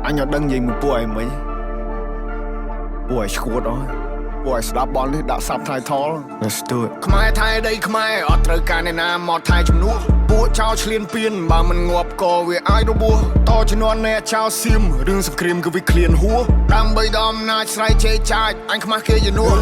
anh ở đằng gì một buổi mấy buổi squat đó buổi stop ball đã sắp thay thó let's do it ខ្មែរថៃដីខ្មែរអត់ត្រូវការអ្នកណាមកថៃជំនួសពួកចោលឆ្លៀនពៀនបើមិនងាប់ក៏វាអាចរបួសតជំនាន់អ្នកចោលសៀមរឿងសង្គ្រាមគឺវាឃ្លានហួរដើម្បីដល់អំណាចស្រ័យជេរចាចអញខ្មាស់គេយនួរ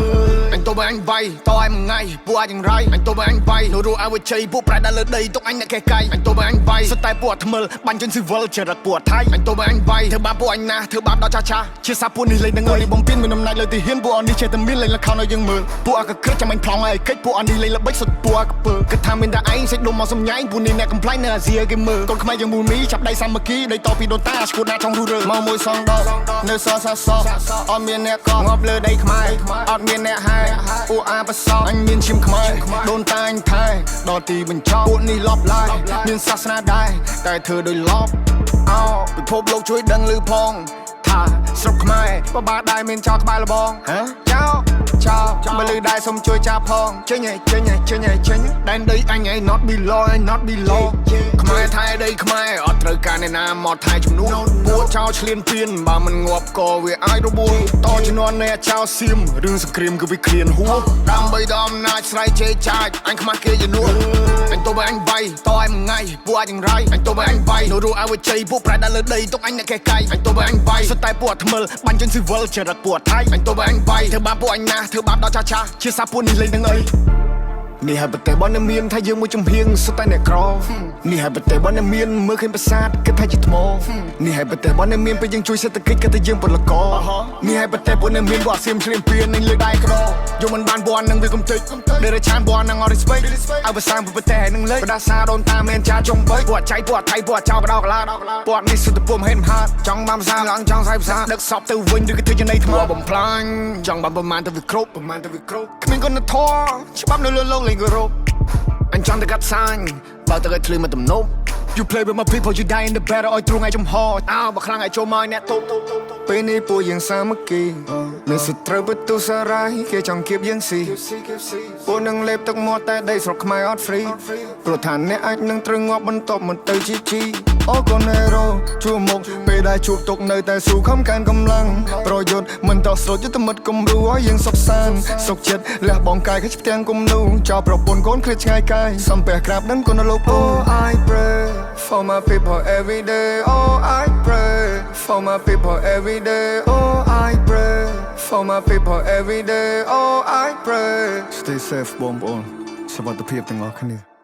អញទៅបើអញវាយតឲ្យមួយថ្ងៃពួកអាចយ៉ាងไรអញទៅបើអញវាយនៅរੂអវជ័យពួកប្រែដល់លើដីទុកអញអ្នកកេះកាយអញទៅបើអញវាយសុទ្ធតែពួកថ្មិលបាញ់ជនស៊ីវិលចរិតពួកថៃអញទៅបើអញវាយធ្វើបាបពួកអញណាធ្វើបាបដល់ចាចាជាសាពួកនេះលេងនឹងអីបំពេញមានអំណាចលើទីហ៊ានពួកអននេះចេះតែមានលេងលខោឲ្យយើងមើលពួកអកក្រឹកចាំអញប្លង់ឲ្យកិច្ចពួកអននេះលេងល្បិចសុទ្ធពួកកពើគិតថាមានតែឯងសេចដុំមកសំញ៉ៃពួកនេះអ្នកកំ ផ្លែនៅអាស៊ីគេមើលកូនខ្មែរយើងមូលមីចាប់ដៃសាមគ្គីដៃតពីដូនតាស្គូណាចង់រੂរើមកមួយសងដកនៅសសសអត់មានអ្នកកងាប់លើដីខ្មែរអត់មានអ្នកហែពួកអាបសអញមានឈាមខ្មែរដូនតាអញថែដល់ទីបញ្ចប់ពួកនេះលប់ឡាយមានសាសនាដែរតែធ្វើដោយលប់អោពិភពលោកជួយដឹងឮផងថាស្រុកខ្មែរបបាដែរមានចោលក្បែរលបងចោលបើលឺដែរសុំជួយចាប់ផងចេញដែនដីអញឯង not below ខ្មែរថៃដីខ្មែរអត់ត្រូវការអ្នកណាមកថៃជំនួសពួកចោលឆ្លៀនពៀនបើមិនងាប់ក៏វាអាចរបួសតជំនាន់អ្នកចោលសៀមរឿងសង្គ្រាមគឺវាឃ្លានហួរដើម្បីដល់អំណាចស្រ័យជេរចាចអញខ្មាស់គេយនួរអញទៅបើអញវាយតឲ្យមួយថ្ងៃពួកអាចយ៉ាងไรអញទៅបើអញវាយនៅរੂអវជ័យពួកប្រែដល់លើដីទុកអញអ្នកកេះកាយអញទៅបើអញវាយសុទ្ធតែពួកថ្មិលបាញ់ជនស៊ីវិលចរិតពួកថៃអញទៅបើអញវាយធ្វើបាបពួកអញណាធ្វើបាបដល់ចាចាជាសាពួកនេះលេងនឹងអីនេះហើយប្រទេសបងមានថាយើងមួយចំហៀងសុទ្ធតែអ្នកក្រនេះហើយប្រទេសបងមានមើលឃើញប្រាសាទគិតថាជាថ្មនេះហើយប្រទេសបងមានពេលយើងជួយសេដ្ឋកិច្ចគិតថាយើងពលករនេះហើយប្រទេសបងមានពួកអាសៀមឆ្លៀនពៀននឹងលើដៃក្រយកមិនបានបងនឹងវាកំតិចដេរឆានបងនឹងអត់ respect ឲ្យភាសាប្រទេសនឹងលេចបដាសាដូនតាមានចាចំបីពួកចៃពួកថៃពួកចៅបដោកឡាពួកនេះសុទ្ធតែពុំហេតុហាត់ចង់បានភាសាឡើងចង់សាយភាសាដឹកសពទៅវិញឬក៏ធ្វើជានៃថ្មបំផ្លាញចង់បានប្រមាណទៅវាគ្រប់គ្មានគុណធម៌ច្បាប់នៅលើលោកលេងគោរពអញចង់ទៅកាត់សាញបើទៅឲ្យធ្លឺមកទំនប់ You play with my people you die in the battle ឲ្យទ្រង់ឲ្យចំហអោបើខ្លាំងឲ្យចូលមកអ្នកទប់ពេលនេះពួកយើងសាមគ្គីនៅសត្រូវបន្ទុសារាយគេចង់គៀបយើងស៊ីពួកនឹងលេបទឹកមាត់តែដីស្រុកខ្មែរអត់ free ព្រោះថាអ្នកអាចនឹងត្រូវងាប់បន្ទាប់មកទៅជីអូកូណេរ៉ូជួមុខពេលដែលជួបទុកនៅតែស៊ូខំកានកម្លាំងប្រយុទ្ធមិនតោះស្រូតយុទ្ធមិត្តគំរូឲ្យយើងសុខសាន្តសុខចិត្តលះបងកាយគេផ្ទាំងគំនូចោលប្រពន្ធកូនឃ្លាតឆ្ងាយកាយសំពះក្រាបដឹងគុណលោក Oh I pray for my people every day Oh I pray for my people every day Oh I pray for my people every day Oh I pray Stay safe បងប្អូនសុខភាពទាំងអស់គ្នា